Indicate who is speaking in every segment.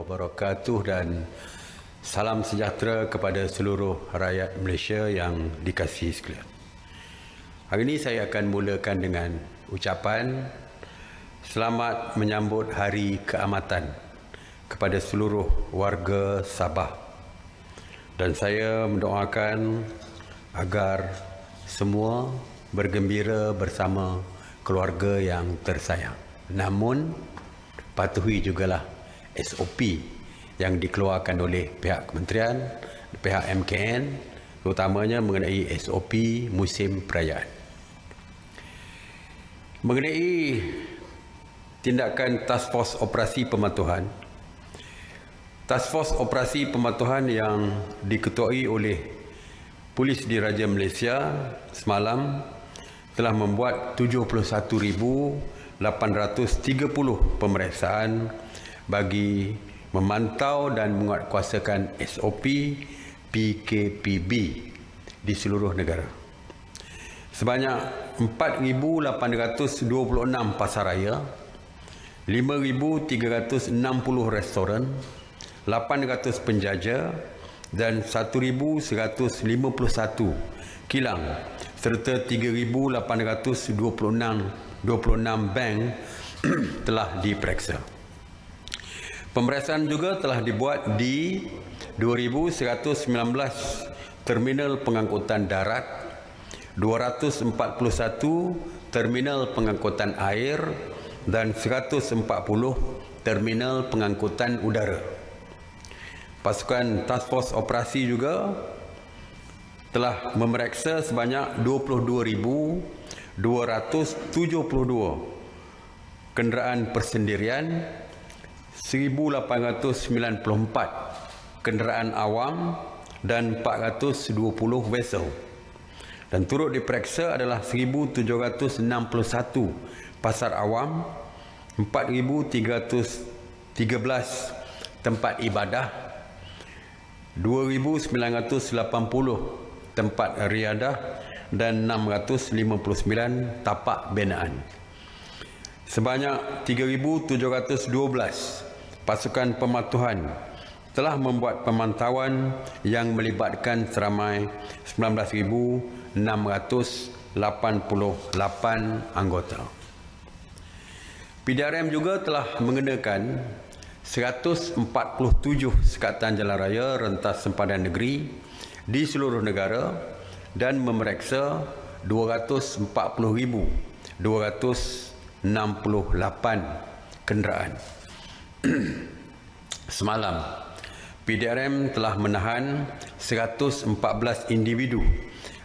Speaker 1: wabarakatuh dan salam sejahtera kepada seluruh rakyat Malaysia yang dikasihi sekalian. Hari ini saya akan mulakan dengan ucapan selamat menyambut Hari Keamatan kepada seluruh warga Sabah. Dan saya mendoakan agar semua bergembira bersama keluarga yang tersayang. Namun, patuhi jugalah SOP yang dikeluarkan oleh pihak kementerian, pihak MKN, terutamanya mengenai SOP musim perayaan. Mengenai tindakan Task Force Operasi Pematuhan, Task Force Operasi Pematuhan yang diketuai oleh Polis Diraja Malaysia semalam telah membuat 71,830 pemeriksaan bagi memantau dan menguatkuasakan SOP PKPB di seluruh negara. Sebanyak 4,826 pasaraya, 5,360 restoran, 800 penjaja dan 1,151 kilang serta 3,826 bank telah diperiksa. Pemeriksaan juga telah dibuat di 2,119 terminal pengangkutan darat, 241 terminal pengangkutan air dan 140 terminal pengangkutan udara. Pasukan Task Force Operasi juga telah memeriksa sebanyak 22,272 kenderaan persendirian, 1,894 kenderaan awam dan 420 vessel. Dan turut diperiksa adalah 1,761 pasar awam, 4,313 tempat ibadah, 2,980 tempat riadah dan 659 tapak binaan. Sebanyak 3,712 pasukan pematuhan telah membuat pemantauan yang melibatkan seramai 19,688 anggota. PDRM juga telah mengenakan 147 sekatan jalan raya rentas sempadan negeri di seluruh negara dan memeriksa 240,268 kenderaan. Semalam, PDRM telah menahan 114 individu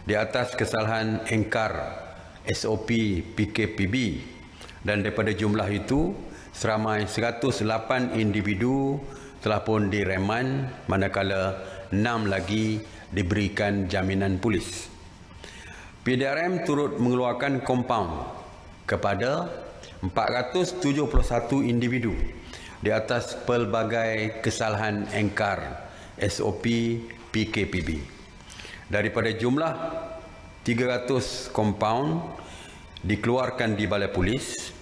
Speaker 1: di atas kesalahan engkar SOP PKPB dan daripada jumlah itu, seramai 108 individu telah pun direman manakala 6 lagi diberikan jaminan polis. PDRM turut mengeluarkan kompaun kepada 471 individu di atas pelbagai kesalahan engkar SOP PKPB. Daripada jumlah 300 kompaun dikeluarkan di Balai Polis,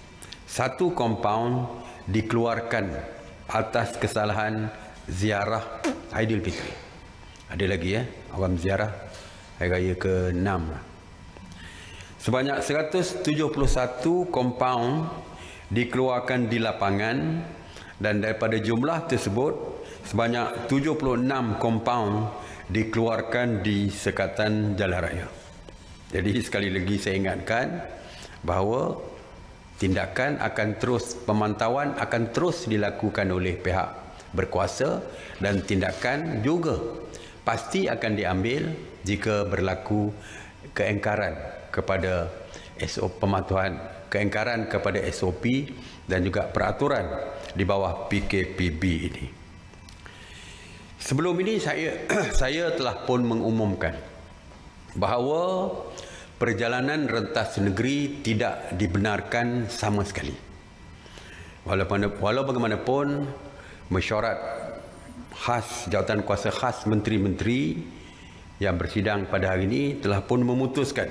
Speaker 1: 1 kompaun dikeluarkan atas kesalahan ziarah Aidilfitri. Ada lagi awam ziarah Hari Raya ke-6. Sebanyak 171 kompaun dikeluarkan di lapangan dan daripada jumlah tersebut sebanyak 76 kompaun dikeluarkan di sekatan jalan raya. Jadi sekali lagi saya ingatkan bahawa tindakan akan terus, pemantauan akan terus dilakukan oleh pihak berkuasa dan tindakan juga pasti akan diambil jika berlaku keengkaran kepada SOP pematuhan, keengkaran kepada SOP dan juga peraturan di bawah PKPB ini. Sebelum ini saya telah pun mengumumkan bahawa perjalanan rentas negeri tidak dibenarkan sama sekali. Walau bagaimanapun, mesyuarat khas Jawatan Kuasa Khas Menteri-Menteri yang bersidang pada hari ini telah pun memutuskan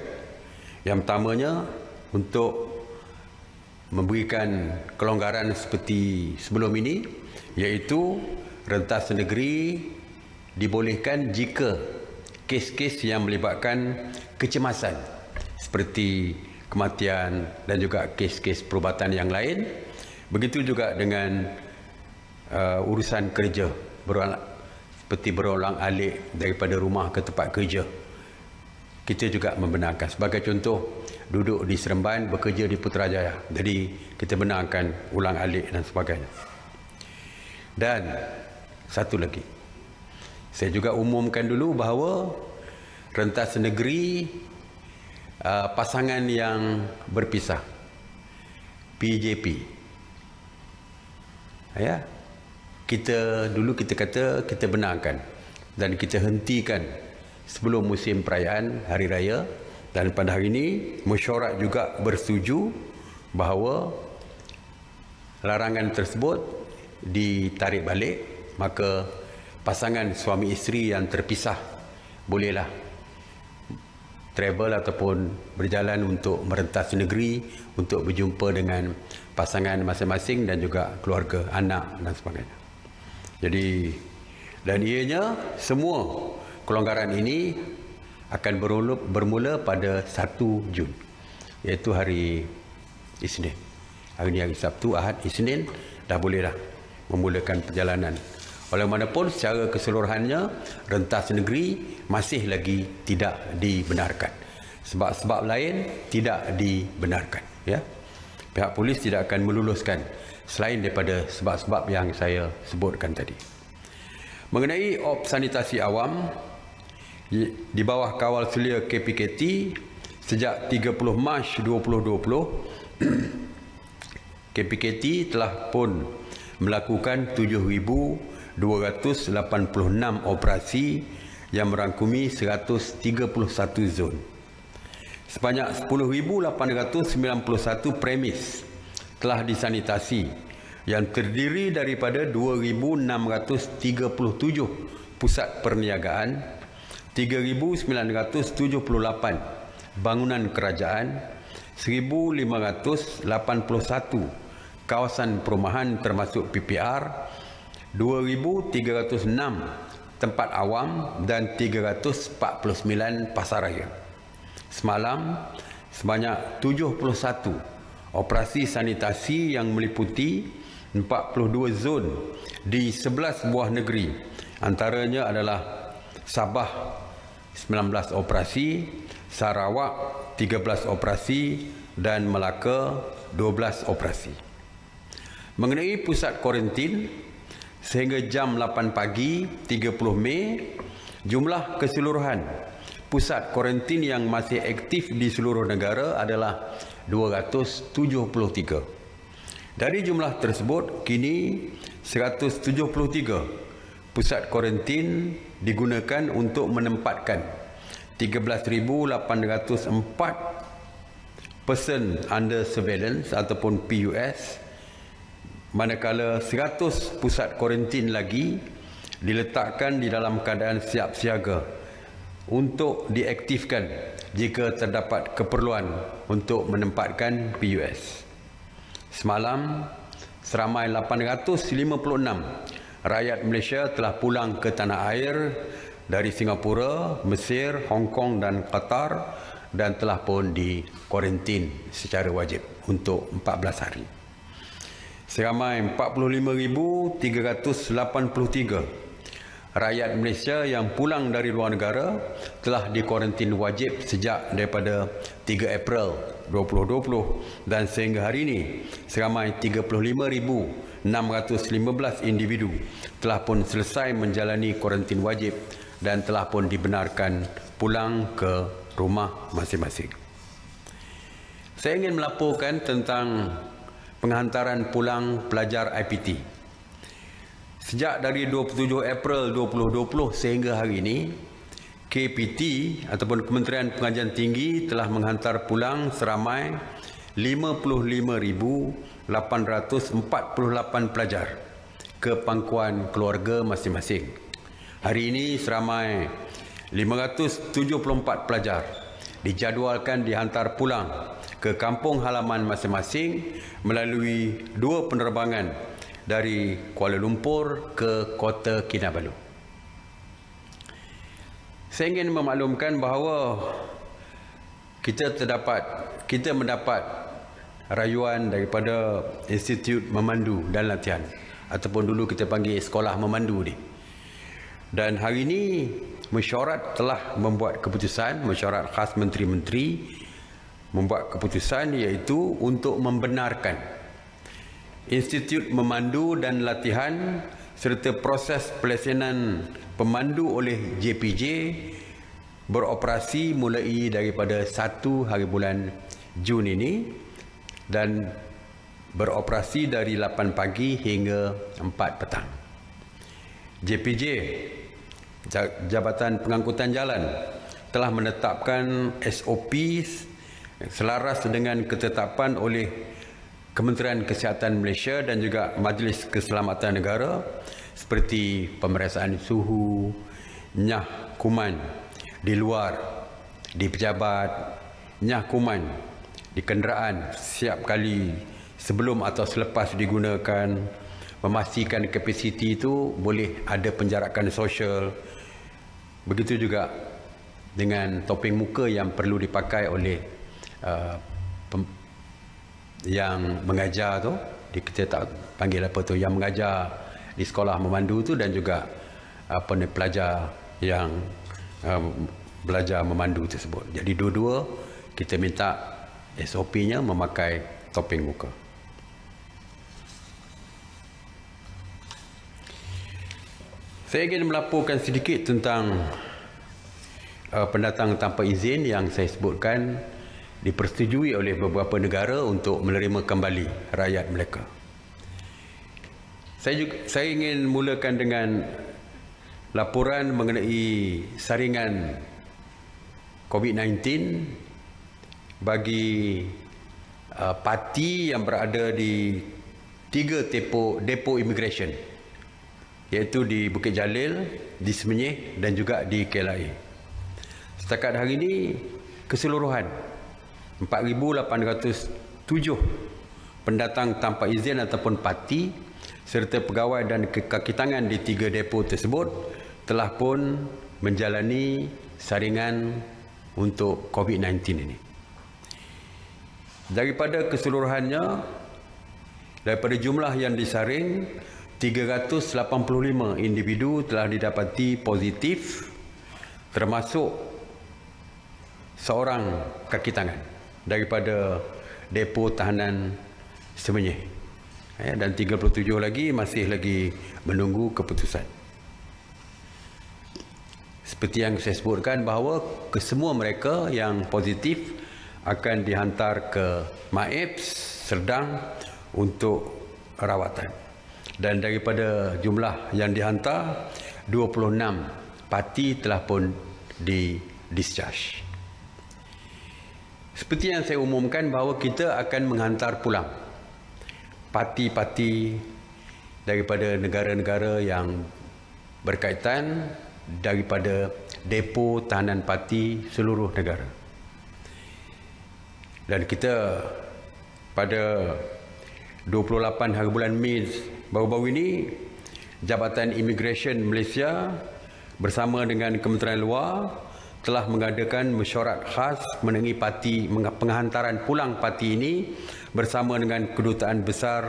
Speaker 1: yang pertamanya untuk memberikan kelonggaran seperti sebelum ini, iaitu rentas negeri dibolehkan jika kes-kes yang melibatkan kecemasan seperti kematian dan juga kes-kes perubatan yang lain. Begitu juga dengan urusan kerja seperti berulang-alik daripada rumah ke tempat kerja. Kita juga membenarkan. Sebagai contoh, duduk di Seremban, bekerja di Putrajaya. Jadi kita benarkan ulang-alik dan sebagainya. Dan satu lagi, saya juga umumkan dulu bahawa rentas negeri pasangan yang berpisah, PJP, ya, kita kata kita benarkan dan kita hentikan sebelum musim perayaan Hari Raya. Dan pada hari ini mesyuarat juga bersetuju bahawa larangan tersebut ditarik balik, maka pasangan suami isteri yang terpisah bolehlah travel ataupun berjalan untuk merentas negeri untuk berjumpa dengan pasangan masing-masing dan juga keluarga, anak dan sebagainya. Jadi, dan ianya semua kelonggaran ini akan bermula pada 1 Jun, iaitu hari Isnin. Hari ini hari Sabtu, Ahad, Isnin, dah boleh dah memulakan perjalanan. Walaupun secara keseluruhannya rentas negeri masih lagi tidak dibenarkan. Sebab-sebab lain tidak dibenarkan. Ya, pihak polis tidak akan meluluskan selain daripada sebab-sebab yang saya sebutkan tadi. Mengenai op sanitasi awam di bawah kawal selia KPKT sejak 30 Mac 2020, KPKT telah pun melakukan 7,286 operasi yang merangkumi 131 zon. Sebanyak 10,891 premis telah disanitasi yang terdiri daripada 2,637 pusat perniagaan, 3,978 bangunan kerajaan, 1,581 kawasan perumahan termasuk PPR, 2,306 tempat awam dan 349 pasaraya. Semalam, sebanyak 71 operasi sanitasi yang meliputi 42 zon di 11 buah negeri. Antaranya adalah Sabah 19 operasi, Sarawak 13 operasi dan Melaka 12 operasi. Mengenai pusat kuarantin, sehingga jam 8 pagi 30 Mei, jumlah keseluruhan pusat kuarantin yang masih aktif di seluruh negara adalah 273. Dari jumlah tersebut, kini 173 pusat kuarantin digunakan untuk menempatkan 13,804 person under surveillance ataupun PUS, manakala 100 pusat kuarantin lagi diletakkan di dalam keadaan siap siaga untuk diaktifkan jika terdapat keperluan untuk menempatkan PUS. Semalam, seramai 856 rakyat Malaysia telah pulang ke tanah air dari Singapura, Mesir, Hong Kong dan Qatar dan telah pun dikuarantin secara wajib untuk 14 hari. Seramai 45,383 rakyat Malaysia yang pulang dari luar negara telah dikuarantin wajib sejak daripada 3 April 2020 dan sehingga hari ini seramai 35,615 individu telah pun selesai menjalani kuarantin wajib dan telah pun dibenarkan pulang ke rumah masing-masing. Saya ingin melaporkan tentang penghantaran pulang pelajar IPT. Sejak dari 27 April 2020 sehingga hari ini, KPT ataupun Kementerian Pengajian Tinggi telah menghantar pulang seramai 55,848 pelajar ke pangkuan keluarga masing-masing. Hari ini seramai 574 pelajar dijadualkan dihantar pulang ke kampung halaman masing-masing melalui 2 penerbangan dari Kuala Lumpur ke Kota Kinabalu. Saya ingin memaklumkan bahawa kita mendapat rayuan daripada Institut Memandu dan Latihan, ataupun dulu kita panggil Sekolah Memandu ni. Dan hari ini mesyuarat telah membuat keputusan, mesyuarat khas menteri-menteri membuat keputusan iaitu untuk membenarkan Institut Memandu dan Latihan serta proses pelaksana pemandu oleh JPJ beroperasi mulai daripada 1 hari bulan Jun ini dan beroperasi dari 8 pagi hingga 4 petang. JPJ, Jabatan Pengangkutan Jalan, telah menetapkan SOP selaras dengan ketetapan oleh Kementerian Kesihatan Malaysia dan juga Majlis Keselamatan Negara seperti pemeriksaan suhu, nyah kuman di luar, di pejabat, nyah kuman di kenderaan setiap kali sebelum atau selepas digunakan, memastikan kapasiti itu boleh ada penjarakan sosial. Begitu juga dengan topeng muka yang perlu dipakai oleh yang mengajar tu, kita tak panggil apa tu, yang mengajar di sekolah memandu tu, dan juga pelajar yang belajar memandu tersebut. Jadi dua-dua kita minta SOP-nya memakai topeng muka. Saya ingin melaporkan sedikit tentang pendatang tanpa izin yang saya sebutkan dipersetujui oleh beberapa negara untuk menerima kembali rakyat mereka. Saya ingin mulakan dengan laporan mengenai saringan COVID-19 bagi parti yang berada di 3 depo immigration, iaitu di Bukit Jalil, di Semenyih dan juga di KLIA. Setakat hari ini keseluruhan 4,807 pendatang tanpa izin ataupun parti serta pegawai dan kaki tangan di 3 depo tersebut telah pun menjalani saringan untuk COVID-19 ini. Daripada keseluruhannya, daripada jumlah yang disaring, 385 individu telah didapati positif, termasuk seorang kaki tangan daripada depo tahanan Semenyih, dan 37 lagi masih lagi menunggu keputusan. Seperti yang saya sebutkan bahawa kesemua mereka yang positif akan dihantar ke MAEPS Serdang untuk rawatan. Dan daripada jumlah yang dihantar, 26 parti telah pun di-discharge. Seperti yang saya umumkan bahawa kita akan menghantar pulang parti-parti daripada negara-negara yang berkaitan daripada depo tahanan parti seluruh negara. Dan kita pada 28 hari bulan Mei baru-baru ini, Jabatan Immigration Malaysia bersama dengan Kementerian Luar telah mengadakan mesyuarat khas mengenai penghantaran pulang parti ini bersama dengan Kedutaan Besar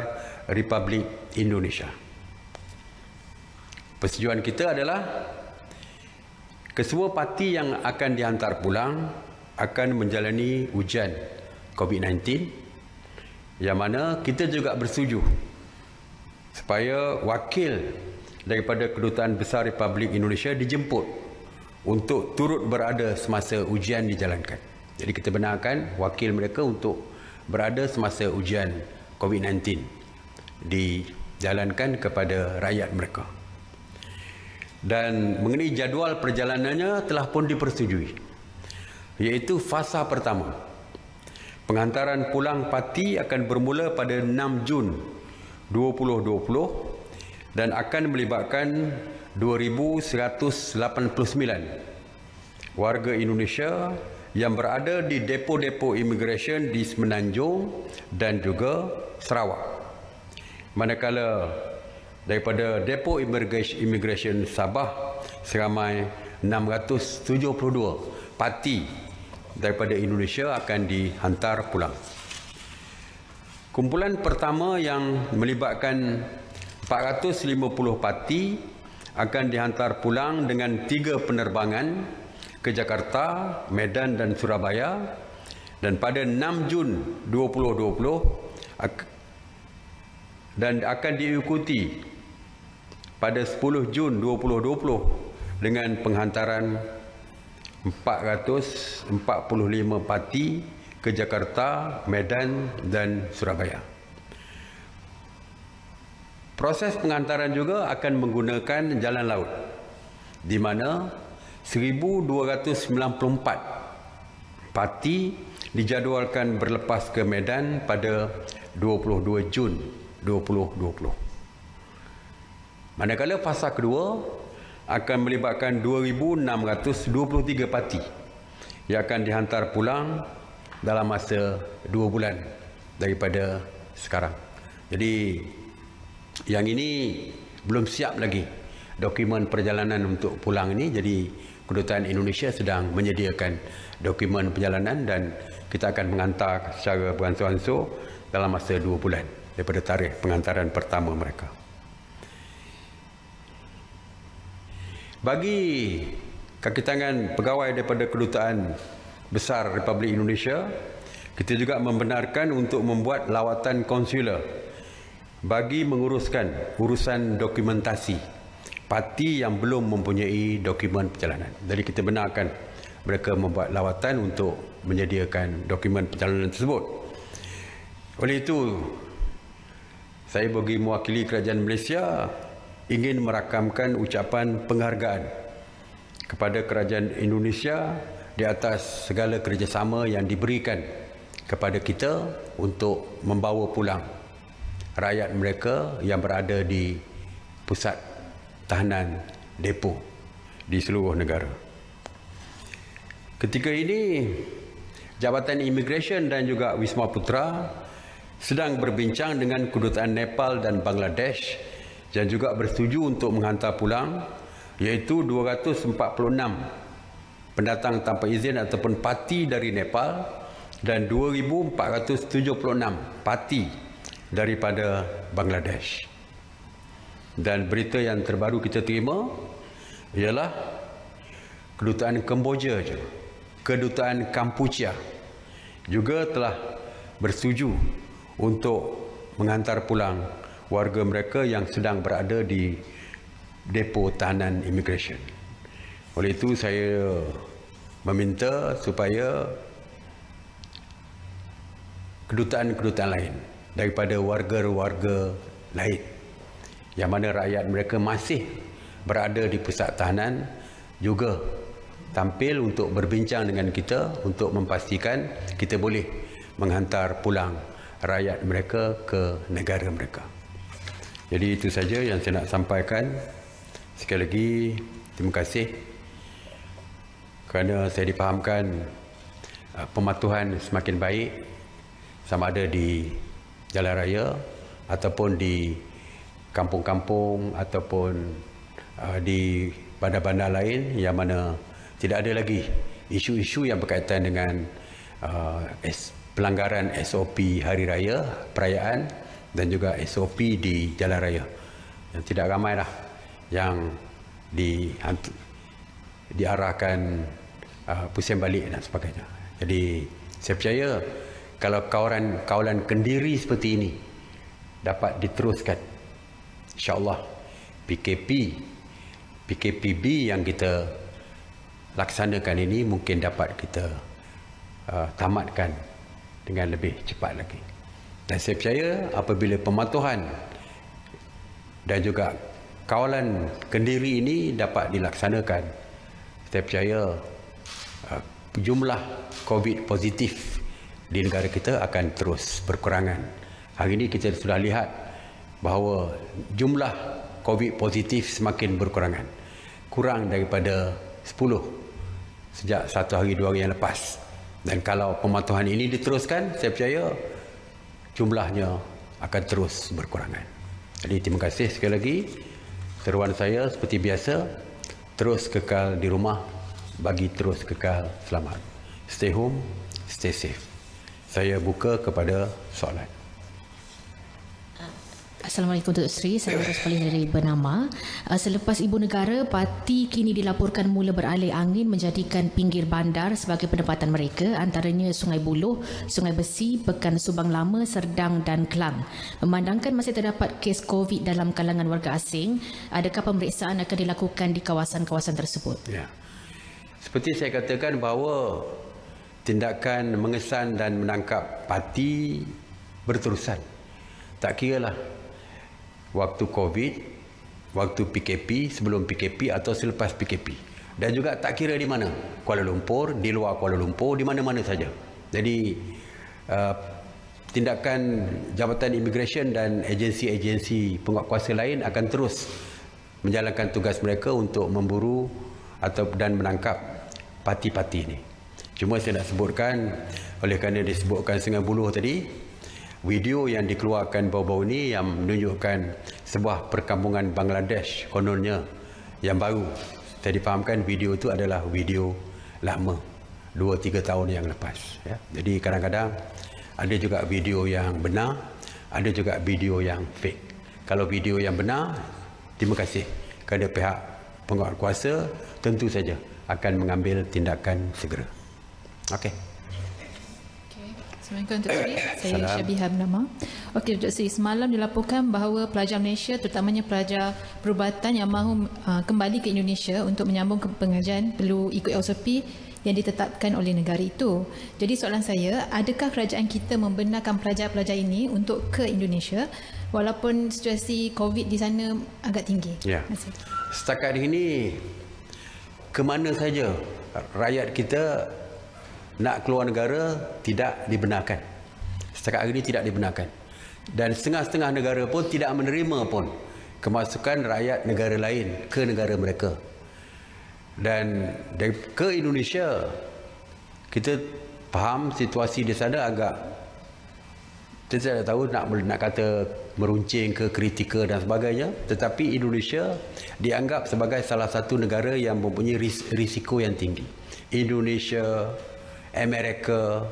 Speaker 1: Republik Indonesia. Persetujuan kita adalah kesemua parti yang akan dihantar pulang akan menjalani ujian COVID-19, yang mana kita juga bersetuju supaya wakil daripada Kedutaan Besar Republik Indonesia dijemput untuk turut berada semasa ujian dijalankan. Jadi kita benarkan wakil mereka untuk berada semasa ujian COVID-19 dijalankan kepada rakyat mereka. Dan mengenai jadual perjalanannya telah pun dipersetujui, iaitu fasa pertama. Penghantaran pulang parti akan bermula pada 6 Jun 2020 dan akan melibatkan 2,189 warga Indonesia yang berada di depo-depo imigresen di Semenanjung dan juga Sarawak. Manakala daripada depo imigresen Sabah seramai 672 parti daripada Indonesia akan dihantar pulang. Kumpulan pertama yang melibatkan 450 parti akan dihantar pulang dengan 3 penerbangan ke Jakarta, Medan dan Surabaya, dan pada 6 Jun 2020 dan akan diikuti pada 10 Jun 2020 dengan penghantaran 445 parti ke Jakarta, Medan dan Surabaya. Proses penghantaran juga akan menggunakan jalan laut, di mana 1,294 parti dijadualkan berlepas ke Medan pada 22 Jun 2020. Manakala fasa kedua akan melibatkan 2,623 parti yang akan dihantar pulang dalam masa 2 bulan daripada sekarang. Jadi yang ini belum siap lagi dokumen perjalanan untuk pulang ini. Jadi Kedutaan Indonesia sedang menyediakan dokumen perjalanan dan kita akan menghantar secara beransur-ansur dalam masa 2 bulan daripada tarikh penghantaran pertama mereka. Bagi kaki tangan pegawai daripada Kedutaan Besar Republik Indonesia, kita juga membenarkan untuk membuat lawatan konsular bagi menguruskan urusan dokumentasi parti yang belum mempunyai dokumen perjalanan. Jadi kita benarkan mereka membuat lawatan untuk menyediakan dokumen perjalanan tersebut. Oleh itu, saya bagi mewakili kerajaan Malaysia ingin merakamkan ucapan penghargaan kepada kerajaan Indonesia di atas segala kerjasama yang diberikan kepada kita untuk membawa pulang rakyat mereka yang berada di pusat tahanan depo di seluruh negara. Ketika ini, Jabatan Imigresen dan juga Wisma Putra sedang berbincang dengan Kedutaan Nepal dan Bangladesh dan juga bersetuju untuk menghantar pulang iaitu 246 pendatang tanpa izin ataupun parti dari Nepal dan 2,476 parti daripada Bangladesh. Dan berita yang terbaru kita terima ialah Kedutaan Kemboja, Kedutaan Kampuchea juga telah bersetuju untuk menghantar pulang warga mereka yang sedang berada di depo tahanan imigresen. Oleh itu saya meminta supaya kedutaan-kedutaan lain daripada warga-warga lain yang mana rakyat mereka masih berada di pusat tahanan juga tampil untuk berbincang dengan kita untuk memastikan kita boleh menghantar pulang rakyat mereka ke negara mereka. Jadi itu saja yang saya nak sampaikan. Sekali lagi terima kasih kerana saya difahamkan pematuhan semakin baik sama ada di jalan raya ataupun di kampung-kampung ataupun di bandar-bandar lain yang mana tidak ada lagi isu-isu yang berkaitan dengan pelanggaran SOP hari raya, perayaan dan juga SOP di jalan raya. Yang tidak ramailah yang diarahkan pusing balik dan sebagainya. Jadi saya percaya kalau kawalan kendiri seperti ini dapat diteruskan, InsyaAllah PKPB yang kita laksanakan ini mungkin dapat kita tamatkan dengan lebih cepat lagi. Dan saya percaya apabila pematuhan dan juga kawalan kendiri ini dapat dilaksanakan, saya percaya jumlah COVID positif di negara kita akan terus berkurangan. Hari ini kita sudah lihat bahawa jumlah COVID positif semakin berkurangan. Kurang daripada 10 sejak 1 hari 2 hari yang lepas. Dan kalau pematuhan ini diteruskan, saya percaya jumlahnya akan terus berkurangan. Jadi terima kasih sekali lagi. Seruan saya seperti biasa, terus kekal di rumah, bagi terus kekal selamat. Stay home, stay safe. Saya buka kepada soalan.
Speaker 2: Assalamualaikum Datuk Seri, saya Rospalis dari Bernama. Selepas Ibu Negara, parti kini dilaporkan mula beralih angin menjadikan pinggir bandar sebagai penempatan mereka, antaranya Sungai Buloh, Sungai Besi, Pekan Subang Lama, Serdang dan Kelang. Memandangkan masih terdapat kes COVID dalam kalangan warga asing, adakah pemeriksaan akan dilakukan di kawasan-kawasan tersebut?
Speaker 1: Ya. Seperti saya katakan bahawa tindakan mengesan dan menangkap parti berterusan. Tak kiralah waktu COVID, waktu PKP, sebelum PKP atau selepas PKP. Dan juga tak kira di mana, Kuala Lumpur, di luar Kuala Lumpur, di mana-mana saja. Jadi tindakan Jabatan Immigration dan agensi-agensi penguatkuasa lain akan terus menjalankan tugas mereka untuk memburu dan menangkap parti-parti ini. Cuma saya nak sebutkan, oleh kerana disebutkan Sungai Buloh tadi, video yang dikeluarkan baru-baru ini yang menunjukkan sebuah perkampungan Bangladesh kononnya yang baru. Saya difahamkan video itu adalah video lama, 2-3 tahun yang lepas. Ya. Jadi kadang-kadang ada juga video yang benar, ada juga video yang fake. Kalau video yang benar, terima kasih kepada pihak penguatkuasa, tentu saja akan mengambil tindakan segera. Okey.
Speaker 3: Assalamualaikum Datuk Seri, saya Syabiha bernama. Okey Datuk Seri, semalam dilaporkan bahawa pelajar Malaysia, terutamanya pelajar perubatan yang mahu kembali ke Indonesia untuk menyambung ke pengajian perlu ikut SOP yang ditetapkan oleh negara itu. Jadi soalan saya, adakah kerajaan kita membenarkan pelajar-pelajar ini untuk ke Indonesia walaupun situasi COVID di sana agak tinggi?
Speaker 1: Ya. Setakat ini, ke mana saja rakyat kita nak keluar negara tidak dibenarkan. Setakat hari ini tidak dibenarkan. Dan setengah-setengah negara pun tidak menerima pun kemasukan rakyat negara lain ke negara mereka. Dan ke Indonesia, kita faham situasi di sana agak, saya tak tahu nak kata meruncing ke kritikal dan sebagainya, tetapi Indonesia dianggap sebagai salah satu negara yang mempunyai risiko yang tinggi. Indonesia, Amerika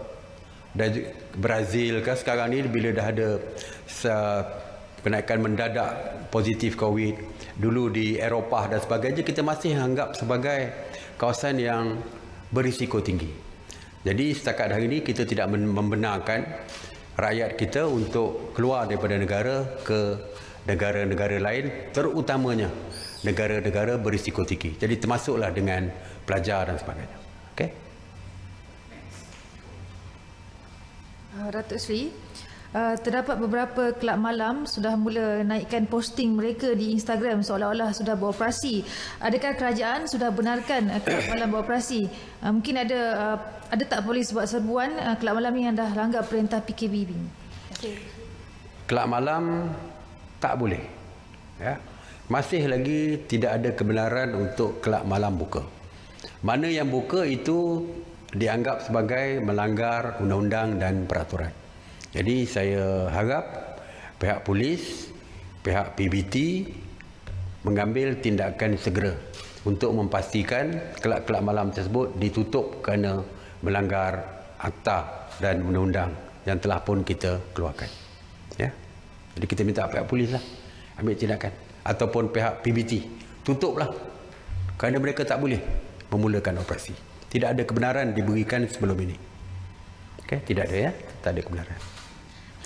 Speaker 1: dan Brazil kan sekarang ni bila dah ada kenaikan mendadak positif COVID, dulu di Eropah dan sebagainya, kita masih anggap sebagai kawasan yang berisiko tinggi. Jadi setakat hari ini kita tidak membenarkan rakyat kita untuk keluar daripada negara ke negara-negara lain, terutamanya negara-negara berisiko tinggi. Jadi termasuklah dengan pelajar dan sebagainya. Okey.
Speaker 4: Datuk Seri, terdapat beberapa kelab malam sudah mula naikkan posting mereka di Instagram seolah-olah sudah beroperasi. Adakah kerajaan sudah benarkan kelab malam beroperasi? Mungkin ada tak polis buat serbuan kelab malam yang dah langgar perintah PKP ini?
Speaker 1: Kelab malam tak boleh. Ya. Masih lagi tidak ada kebenaran untuk kelab malam buka. Mana yang buka itu dianggap sebagai melanggar undang-undang dan peraturan. Jadi saya harap pihak polis, pihak PBT mengambil tindakan segera untuk memastikan kelab-kelab malam tersebut ditutup kerana melanggar akta dan undang-undang yang telah pun kita keluarkan. Ya. Jadi kita minta pihak polis lah ambil tindakan, ataupun pihak PBT tutuplah kerana mereka tak boleh memulakan operasi. Tidak ada kebenaran diberikan sebelum ini. Okey, tidak ada ya? Tak ada kebenaran.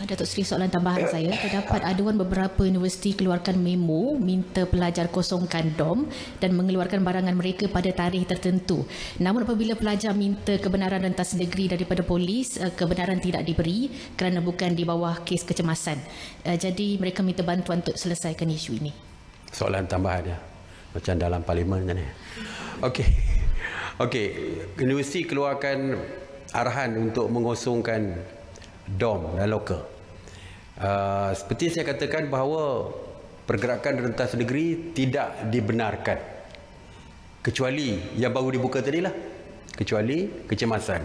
Speaker 2: Datuk Seri, soalan tambahan saya, terdapat aduan beberapa universiti keluarkan memo minta pelajar kosongkan dom dan mengeluarkan barangan mereka pada tarikh tertentu. Namun apabila pelajar minta kebenaran rentas negeri daripada polis, kebenaran tidak diberi kerana bukan di bawah kes kecemasan. Jadi mereka minta bantuan untuk selesaikan isu ini. Soalan
Speaker 1: tambahan ya. Macam dalam parlimen kan ya. Okey. Okey, universiti keluarkan arahan untuk mengosongkan dom dan loker. Seperti saya katakan bahawa pergerakan rentas negeri tidak dibenarkan kecuali yang baru dibuka tadilah. kecuali kecemasan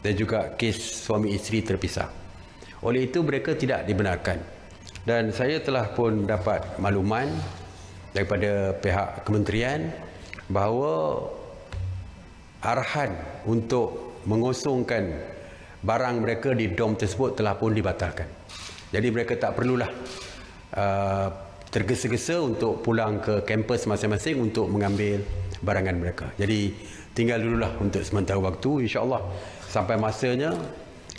Speaker 1: dan juga kes suami isteri terpisah. Oleh itu mereka tidak dibenarkan. Dan saya telah pun dapat makluman daripada pihak kementerian bahawa arahan untuk mengosongkan barang mereka di dom tersebut telah pun dibatalkan. Jadi mereka tak perlulah tergesa-gesa untuk pulang ke kampus masing-masing untuk mengambil barangan mereka. Jadi tinggal dululah untuk sementara waktu, insya-Allah sampai masanya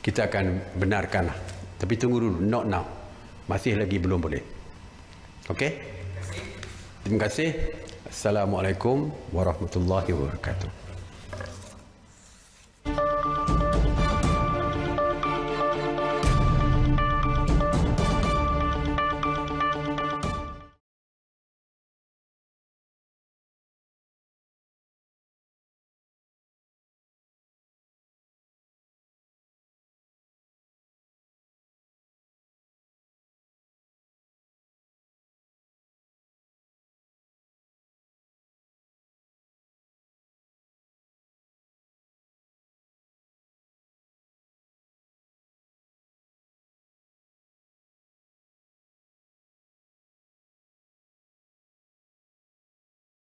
Speaker 1: kita akan benarkanlah. Tapi tunggu dulu, not now. Masih lagi belum boleh. Okey? Terima kasih. Assalamualaikum warahmatullahi wabarakatuh.